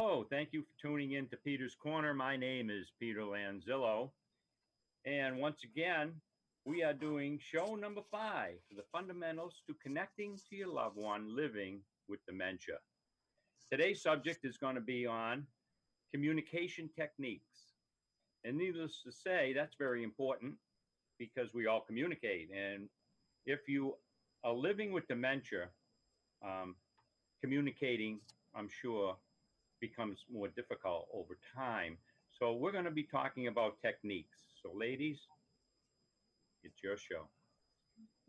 Hello, thank you for tuning in to Peter's Corner. My name is Peter Lanzillo. And once again, we are doing show number 5 for the fundamentals to connecting to your loved one living with dementia. Today's subject is going to be on communication techniques. And needless to say, that's very important because we all communicate. And if you are living with dementia, communicating, I'm sure, becomes more difficult over time. So we're going to be talking about techniques. So ladies, it's your show.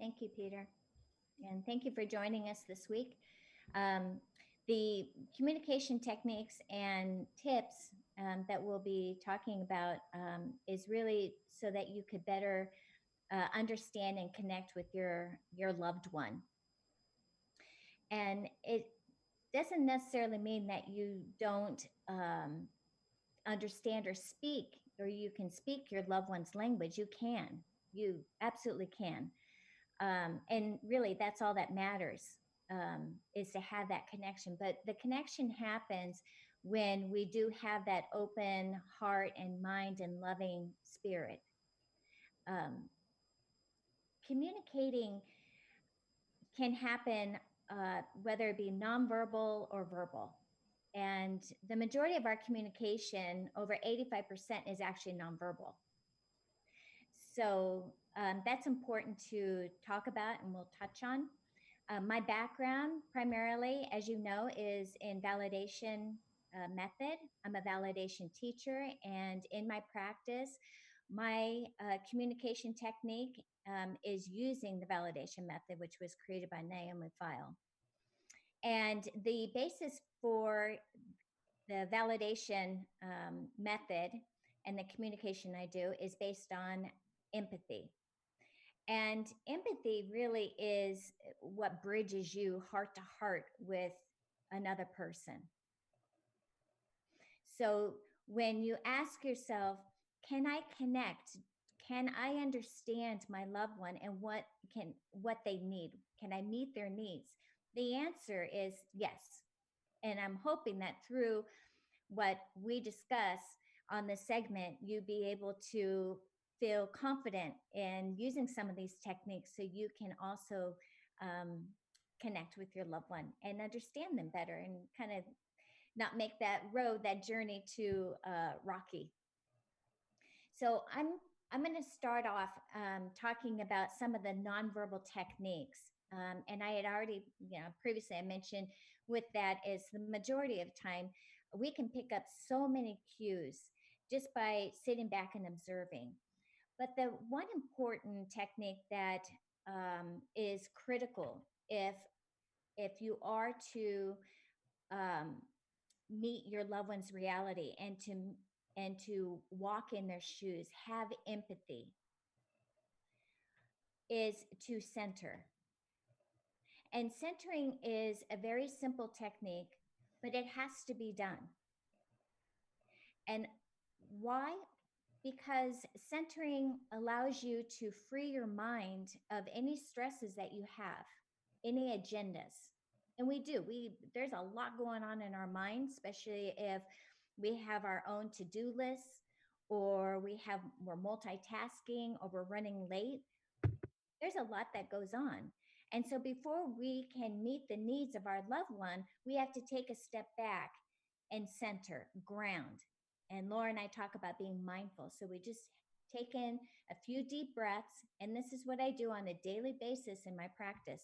Thank you, Peter. And thank you for joining us this week. The communication techniques and tips that we'll be talking about is really so that you could better understand and connect with your loved one. And it doesn't necessarily mean that you don't understand or speak, or you can speak your loved one's language. You absolutely can. And really, that's all that matters, is to have that connection. But the connection happens when we do have that open heart and mind and loving spirit. Communicating can happen whether it be nonverbal or verbal. And the majority of our communication, over 85%, is actually nonverbal. So that's important to talk about, and we'll touch on. My background primarily, as you know, is in validation method. I'm a validation teacher, and in my practice, my communication technique is using the validation method, which was created by Naomi Feil. And the basis for the validation method and the communication I do is based on empathy. And empathy really is what bridges you heart to heart with another person. So when you ask yourself, can I connect? Can I understand my loved one and what they need? Can I meet their needs? The answer is yes. And I'm hoping that through what we discuss on this segment, you'll be able to feel confident in using some of these techniques so you can also connect with your loved one and understand them better and kind of not make that journey too rocky. So I'm going to start off talking about some of the nonverbal techniques. And I had already, previously I mentioned with that is the majority of time, we can pick up so many cues just by sitting back and observing. But the one important technique that is critical if you are to meet your loved one's reality and to walk in their shoes, have empathy, is to center. And centering is a very simple technique, but it has to be done. And why? Because centering allows you to free your mind of any stresses that you have, any agendas. And there's a lot going on in our minds, especially if we have our own to-do lists, or we're multitasking, or we're running late. There's a lot that goes on. And so before we can meet the needs of our loved one, we have to take a step back and center, ground. And Laura and I talk about being mindful. So we just take in a few deep breaths. And this is what I do on a daily basis in my practice.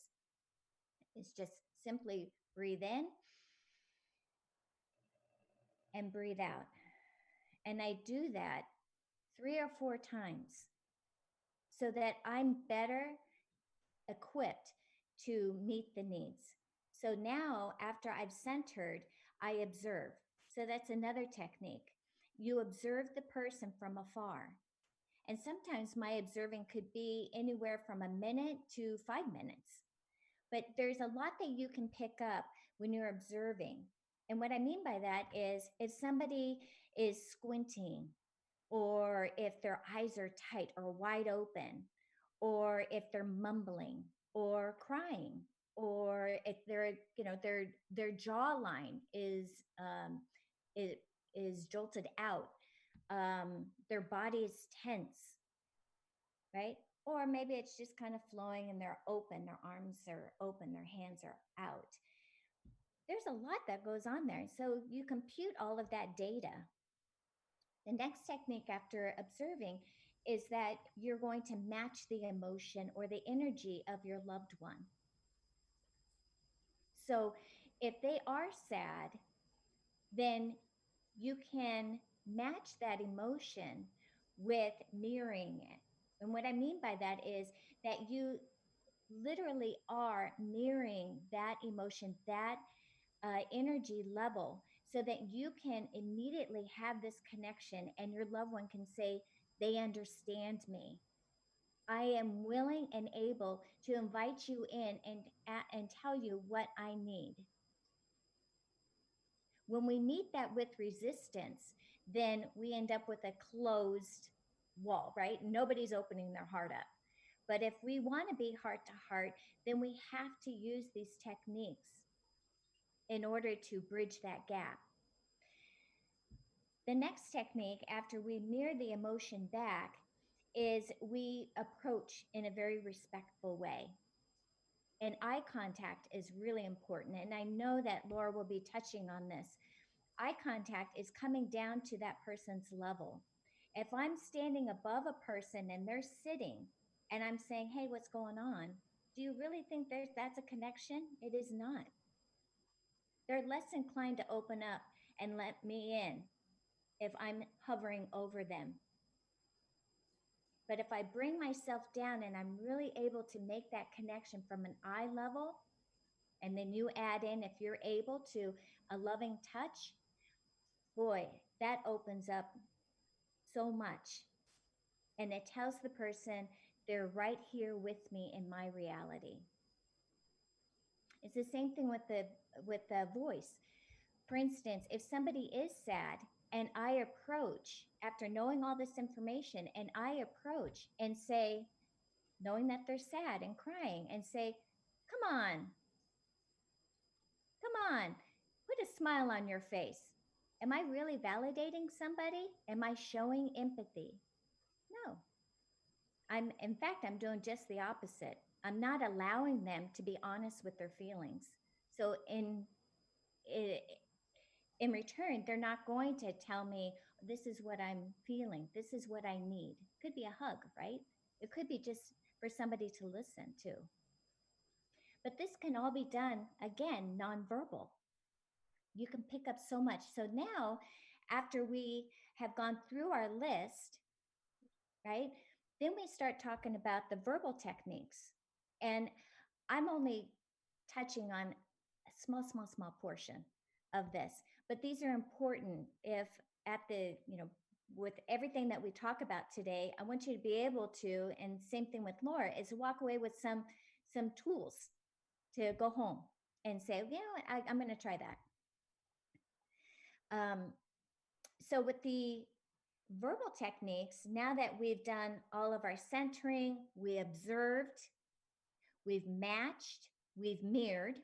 It's just simply breathe in and breathe out. And I do that 3 or 4 times so that I'm better equipped to meet the needs. So now, after I've centered, I observe. So that's another technique. You observe the person from afar. And sometimes my observing could be anywhere from a minute to 5 minutes. But there's a lot that you can pick up when you're observing. And what I mean by that is if somebody is squinting, or if their eyes are tight or wide open, or if they're mumbling or crying, or if their jawline is is jolted out. Their body is tense, right? Or maybe it's just kind of flowing and they're open, their arms are open, their hands are out. There's a lot that goes on there. So you compute all of that data. The next technique after observing is that you're going to match the emotion or the energy of your loved one. So if they are sad, then you can match that emotion with mirroring it. And what I mean by that is that you literally are mirroring that emotion, that energy level, so that you can immediately have this connection and your loved one can say, they understand me. I am willing and able to invite you in and tell you what I need. When we meet that with resistance, then we end up with a closed wall, right? Nobody's opening their heart up. But if we want to be heart to heart, then we have to use these techniques in order to bridge that gap. The next technique, after we mirror the emotion back, is we approach in a very respectful way. And eye contact is really important. And I know that Laura will be touching on this. Eye contact is coming down to that person's level. If I'm standing above a person and they're sitting and I'm saying, hey, what's going on? Do you really think that's a connection? It is not. They're less inclined to open up and let me in if I'm hovering over them. But if I bring myself down and I'm really able to make that connection from an eye level, and then you add in, if you're able to, a loving touch, boy, that opens up so much. And it tells the person they're right here with me in my reality. It's the same thing with the voice. For instance, if somebody is sad and I approach after knowing all this information and I approach and say, knowing that they're sad and crying, and say, come on, put a smile on your face. Am I really validating somebody? Am I showing empathy? No. In fact, I'm doing just the opposite. I'm not allowing them to be honest with their feelings. So in return, they're not going to tell me, this is what I'm feeling. This is what I need. Could be a hug, right? It could be just for somebody to listen to. But this can all be done, again, nonverbal. You can pick up so much. So now, after we have gone through our list, right, then we start talking about the verbal techniques. And I'm only touching on a small portion of this, but these are important. If at the, with everything that we talk about today, I want you to be able to, and same thing with Laura, is walk away with some tools to go home and say, you know what, I'm going to try that. So with the verbal techniques, now that we've done all of our centering, we observed, we've matched, we've mirrored,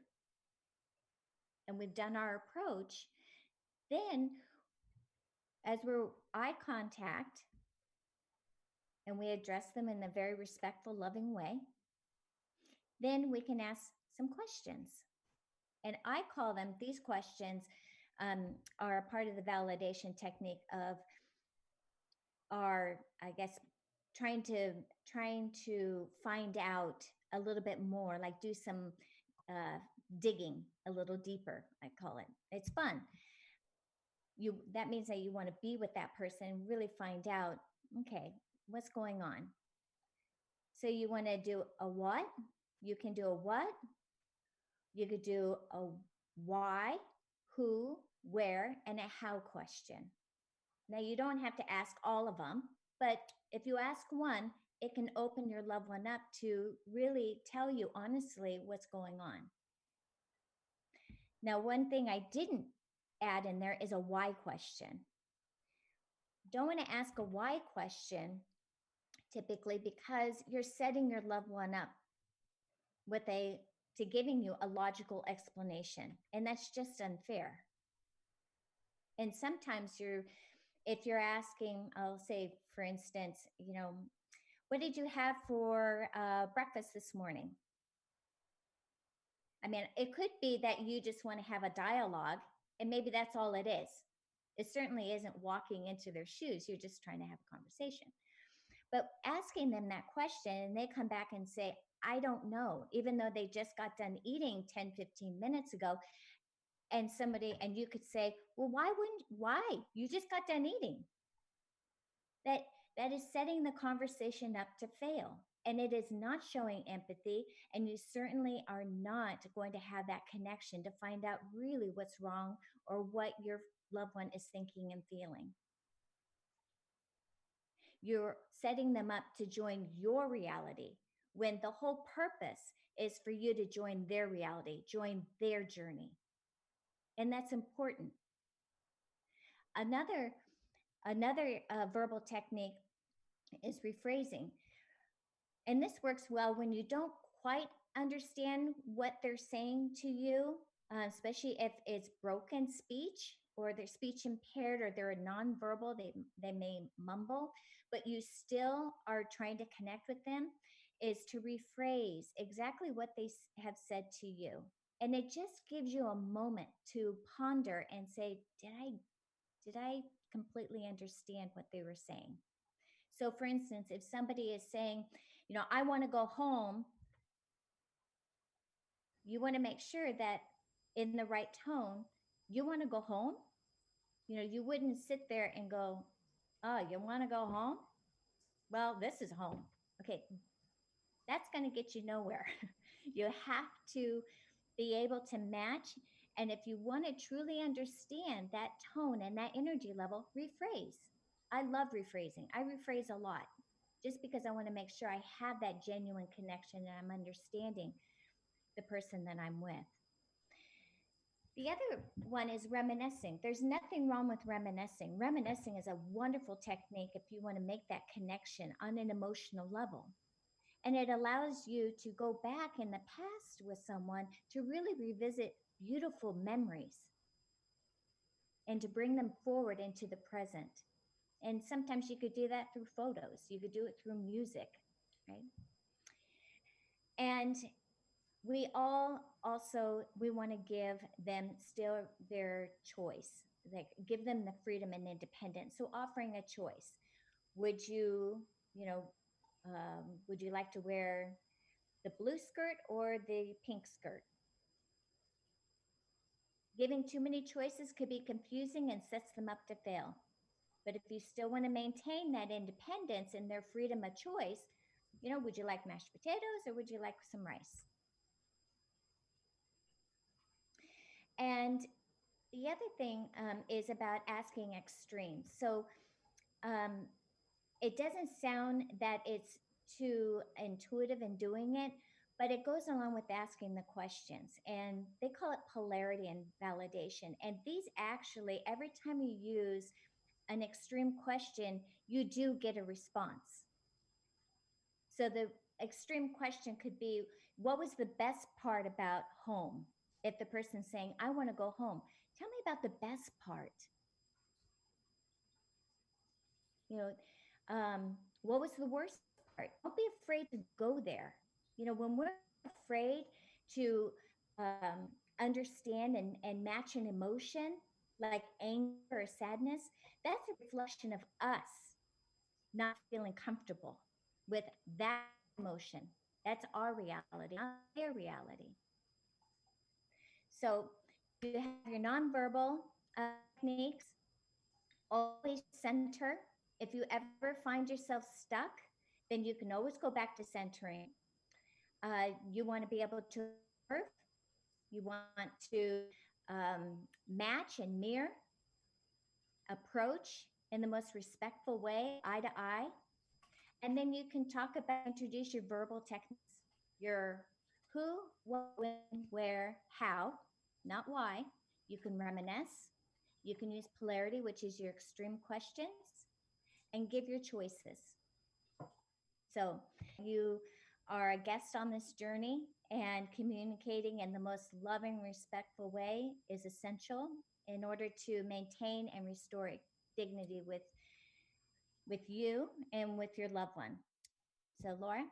and we've done our approach, then as we're eye contact and we address them in a very respectful, loving way, then we can ask some questions. And I call them, these questions are a part of the validation technique of our, I guess, trying to find out a little bit more, like do some digging a little deeper, I call it. It's fun. That means that you want to be with that person and really find out, okay, what's going on. So you want to do a what? You can do a what? You could do a why, who, where, and a how question. Now, you don't have to ask all of them, but if you ask one, it can open your loved one up to really tell you honestly what's going on. Now, one thing I didn't add in there is a why question. Don't want to ask a why question typically because you're setting your loved one up to giving you a logical explanation, and that's just unfair. And sometimes if you're asking, I'll say, for instance, what did you have for breakfast this morning? I mean, it could be that you just want to have a dialogue, and maybe that's all it is. It certainly isn't walking into their shoes. You're just trying to have a conversation. But asking them that question, and they come back and say, I don't know, even though they just got done eating 10, 15 minutes ago. And you could say, well, why? You just got done eating. That is setting the conversation up to fail. And it is not showing empathy. And you certainly are not going to have that connection to find out really what's wrong or what your loved one is thinking and feeling. You're setting them up to join your reality when the whole purpose is for you to join their reality, join their journey. And that's important. Another verbal technique is rephrasing. And this works well when you don't quite understand what they're saying to you, especially if it's broken speech or they're speech impaired or they're nonverbal, they may mumble, but you still are trying to connect with them, is to rephrase exactly what they have said to you. And it just gives you a moment to ponder and say, did I completely understand what they were saying? So for instance, if somebody is saying, I want to go home, you want to make sure that in the right tone, you want to go home. You wouldn't sit there and go, oh, you want to go home? Well, this is home. Okay, that's going to get you nowhere. You have to be able to match. And if you want to truly understand that tone and that energy level, rephrase. I love rephrasing. I rephrase a lot just because I want to make sure I have that genuine connection and I'm understanding the person that I'm with. The other one is reminiscing. There's nothing wrong with reminiscing. Reminiscing is a wonderful technique if you want to make that connection on an emotional level. And it allows you to go back in the past with someone to really revisit beautiful memories and to bring them forward into the present. And sometimes you could do that through photos. You could do it through music, right? And we want to give them still their choice, like give them the freedom and independence. So offering a choice. Would you like to wear the blue skirt or the pink skirt? Giving too many choices could be confusing and sets them up to fail. But if you still want to maintain that independence and their freedom of choice, would you like mashed potatoes or would you like some rice? And the other thing is about asking extremes. So it doesn't sound that it's too intuitive in doing it, but it goes along with asking the questions. And they call it polarity and validation. And these actually, every time you use an extreme question, you do get a response. So the extreme question could be, what was the best part about home? If the person's saying, I want to go home, tell me about the best part. What was the worst part? Don't be afraid to go there. When we're afraid to understand and match an emotion like anger or sadness, that's a reflection of us not feeling comfortable with that emotion. That's our reality, not their reality. So you have your nonverbal techniques. Always center. If you ever find yourself stuck, then you can always go back to centering. You want to be able to observe. You want to match and mirror, approach in the most respectful way, eye to eye. And then you can introduce your verbal techniques, your who, what, when, where, how, not why. You can reminisce. You can use polarity, which is your extreme questions, and give your choices. So you are a guest on this journey, and communicating in the most loving, respectful way is essential. in order to maintain and restore dignity with you and with your loved one. So, Laura?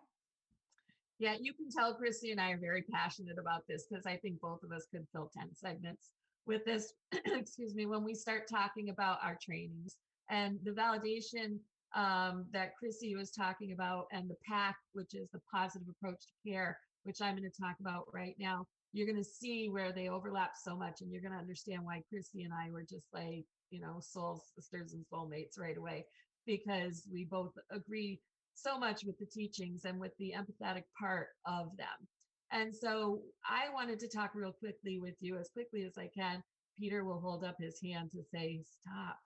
Yeah, you can tell Chrissy and I are very passionate about this because I think both of us could fill 10 segments with this, excuse me, when we start talking about our trainings and the validation that Chrissy was talking about, and the PAC, which is the positive approach to care, which I'm going to talk about right now. You're going to see where they overlap so much, and you're going to understand why Chrissy and I were just like, you know, soul sisters and soulmates right away, because we both agree so much with the teachings and with the empathetic part of them. And so I wanted to talk real quickly with you, as quickly as I can. Peter will hold up his hand to say, stop.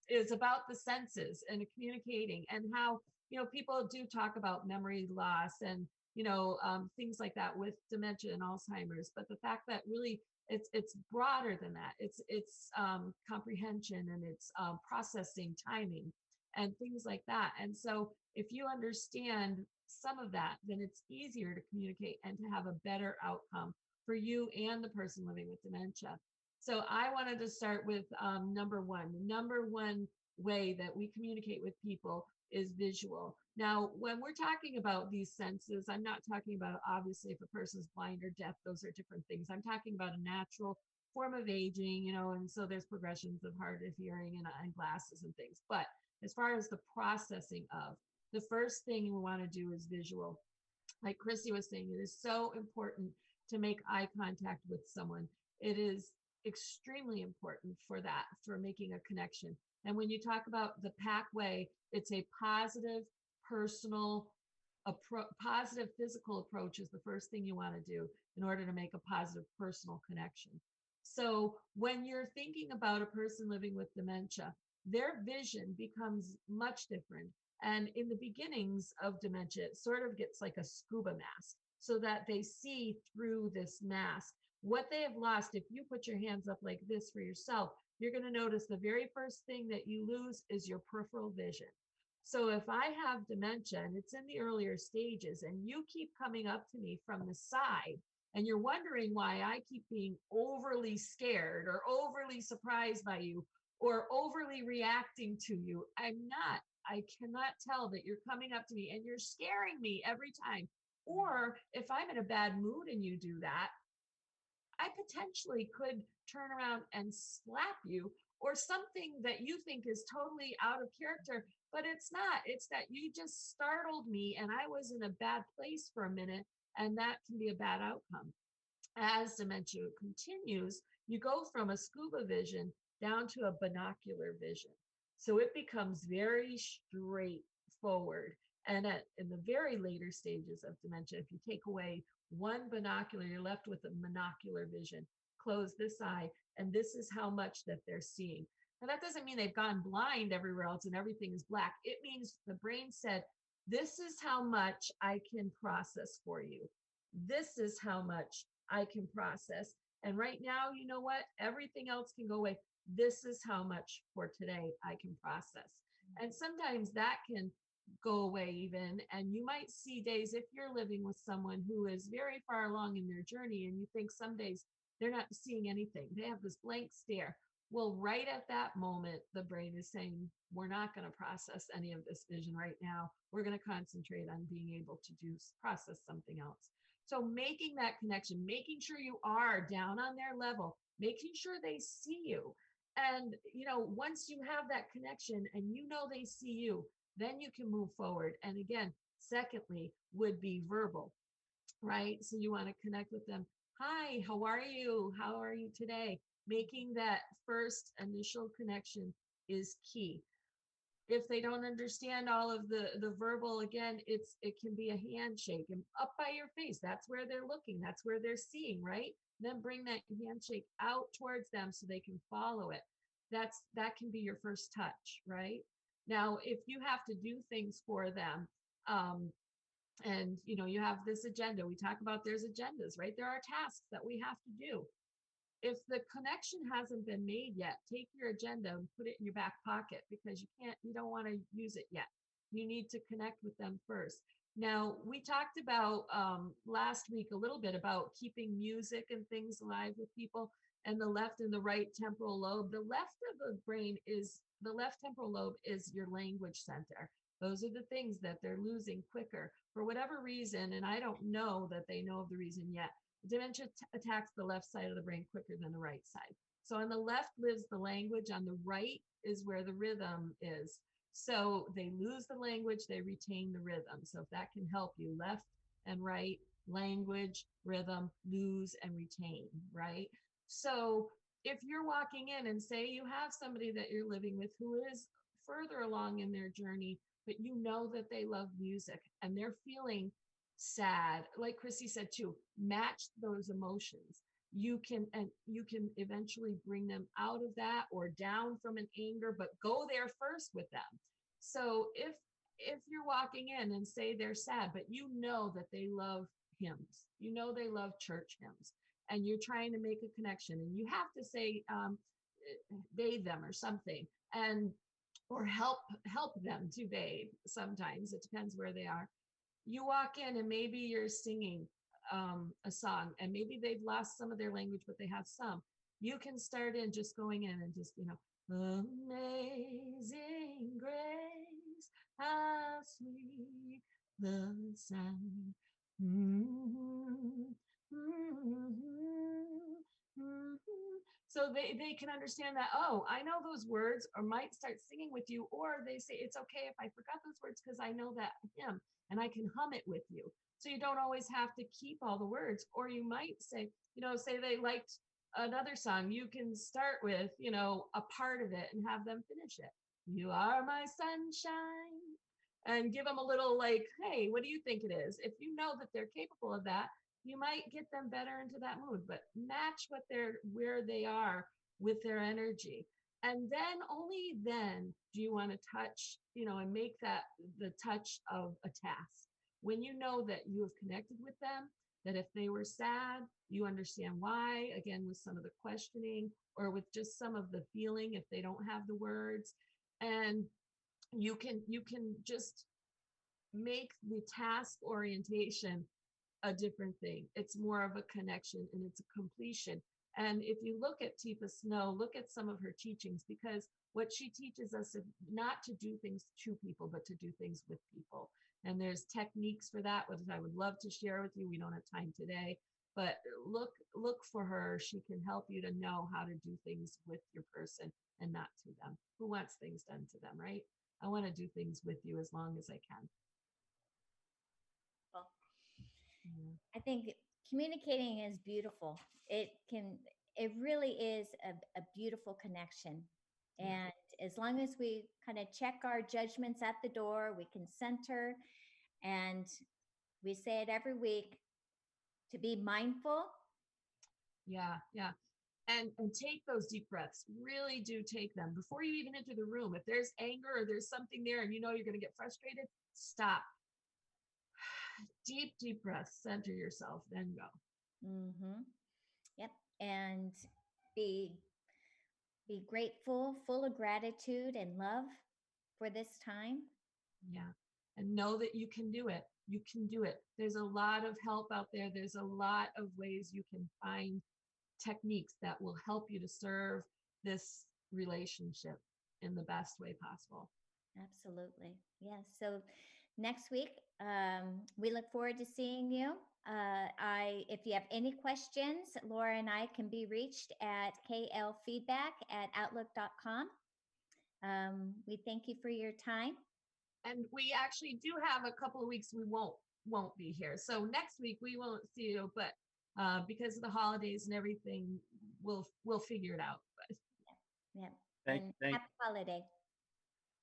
Is about the senses and communicating, and how, you know, people do talk about memory loss and, you know, things like that with dementia and Alzheimer's. But the fact that really it's broader than that. It's comprehension, and it's processing, timing, and things like that. And so if you understand some of that, then it's easier to communicate and to have a better outcome for you and the person living with dementia. So I wanted to start with number one. The number one way that we communicate with people is visual. Now, when we're talking about these senses, I'm not talking about, obviously, if a person's blind or deaf, those are different things. I'm talking about a natural form of aging, you know, and so there's progressions of hard of hearing and glasses and things. But as far as the processing of, the first thing we want to do is visual. Like Chrissy was saying, it is so important to make eye contact with someone. It is extremely important for that, for making a connection. And when you talk about the PAC way, it's a positive, personal, positive physical approach is the first thing you want to do in order to make a positive personal connection. So when you're thinking about a person living with dementia, their vision becomes much different. And in the beginnings of dementia, it sort of gets like a scuba mask, so that they see through this mask what they have lost. If you put your hands up like this for yourself, you're going to notice the very first thing that you lose is your peripheral vision. So if I have dementia and it's in the earlier stages, and you keep coming up to me from the side, and you're wondering why I keep being overly scared or overly surprised by you or overly reacting to you, I'm not. I cannot tell that you're coming up to me and you're scaring me every time. Or if I'm in a bad mood and you do that, I potentially could turn around and slap you, or something that you think is totally out of character, but it's not. It's that you just startled me and I was in a bad place for a minute, and that can be a bad outcome. As dementia continues, you go from a scuba vision down to a binocular vision. So it becomes very straightforward. And in the very later stages of dementia, if you take away one binocular, you're left with a monocular vision. Close this eye, and this is how much that they're seeing. Now, that doesn't mean they've gone blind everywhere else and everything is black. It means the brain said, this is how much I can process for you. This is how much I can process. And right now, you know what? Everything else can go away. This is how much for today I can process. And sometimes that can go away even. And you might see days, if you're living with someone who is very far along in their journey, and you think some days they're not seeing anything, they have this blank stare. Well, right at that moment, the brain is saying, we're not going to process any of this vision right now. We're going to concentrate on being able to process something else. So making that connection, making sure you are down on their level, making sure they see you. And, you know, once you have that connection and you know they see you, then you can move forward. And again, secondly, would be verbal, right? So you want to connect with them. Hi, how are you? How are you today? Making that first initial connection is key. If they don't understand all of the verbal, again, it can be a handshake and up by your face. That's where they're looking. That's where they're seeing, right? Then bring that handshake out towards them so they can follow it. That can be your first touch, right? Now, if you have to do things for them, and you know, you have this agenda, we talk about there's agendas, right? There are tasks that we have to do. If the connection hasn't been made yet, take your agenda and put it in your back pocket, because you don't want to use it yet. You need to connect with them first. Now, we talked about last week a little bit about keeping music and things alive with people. and the left and the right temporal lobe. The left of the brain is, the left temporal lobe is your language center. Those are the things that they're losing quicker for whatever reason. And I don't know that they know of the reason yet. Dementia attacks the left side of the brain quicker than the right side. So on the left lives the language, on the right is where the rhythm is. So they lose the language, they retain the rhythm. So if that can help you, left and right, language, rhythm, lose and retain, right? So if you're walking in and say you have somebody that you're living with who is further along in their journey, but you know that they love music and they're feeling sad, like Chrissy said too, match those emotions. You can eventually bring them out of that or down from an anger, but go there first with them. So if you're walking in and say they're sad, but you know that they love hymns, you know they love church hymns, and you're trying to make a connection, and you have to say bathe them or something, and or help them to bathe. Sometimes it depends where they are. You walk in and maybe you're singing a song, and maybe they've lost some of their language, but they have some. You can start in just going in and just, amazing grace, how sweet the sound. So they can understand that, oh, I know those words, or might start singing with you, or they say, it's okay if I forgot those words because I know that hymn and I can hum it with you. So you don't always have to keep all the words. Or you might say, say they liked another song, you can start with, a part of it and have them finish it. You are my sunshine. And give them a little like, hey, what do you think it is? If you know that they're capable of that, you might get them better into that mood, but match where they are with their energy. And then only then do you want to touch, and make that the touch of a task. When you know that you have connected with them, that if they were sad, you understand why, again, with some of the questioning or with just some of the feeling if they don't have the words. And you can just make the task orientation a different thing. It's more of a connection and it's a completion. And if you look at Tifa Snow, look at some of her teachings, because what she teaches us is not to do things to people, but to do things with people. And there's techniques for that, which I would love to share with you. We don't have time today, but look for her. She can help you to know how to do things with your person and not to them. Who wants things done to them, right? I want to do things with you as long as I can. Well, I think communicating is beautiful. It really is a beautiful connection. And as long as we kind of check our judgments at the door, we can center, and we say it every week, to be mindful. Yeah. And take those deep breaths. Really do take them before you even enter the room. If there's anger or there's something there and you're going to get frustrated, stop. Deep breaths, center yourself, then go. Mm-hmm. Yep. And be grateful, full of gratitude and love for this time. Yeah. And know that you can do it. You can do it. There's a lot of help out there. There's a lot of ways you can find techniques that will help you to serve this relationship in the best way possible. Absolutely. Yes. So next week, we look forward to seeing you. If you have any questions, Laura and I can be reached at klfeedback@outlook.com. We thank you for your time. And we actually do have a couple of weeks we won't be here. So next week we won't see you, but because of the holidays and everything, we'll figure it out. But yeah. Happy holiday.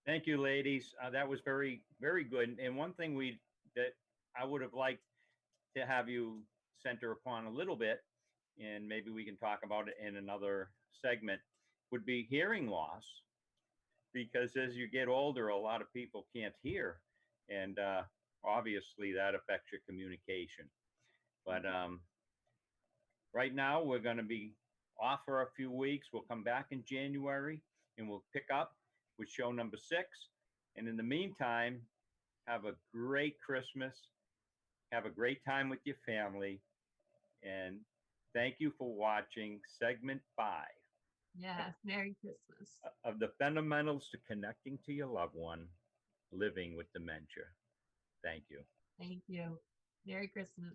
Thank you, ladies. That was very, very good. And one thing that I would have liked to have you center upon a little bit, and maybe we can talk about it in another segment, would be hearing loss. Because as you get older, a lot of people can't hear, and obviously that affects your communication. But right now, we're going to be off for a few weeks. We'll come back in January, and we'll pick up with show number 6. And in the meantime, have a great Christmas. Have a great time with your family. And Thank you for watching segment 5 Yes. Merry Christmas. of the fundamentals to connecting to your loved one living with dementia. Thank you. Thank you. Merry Christmas.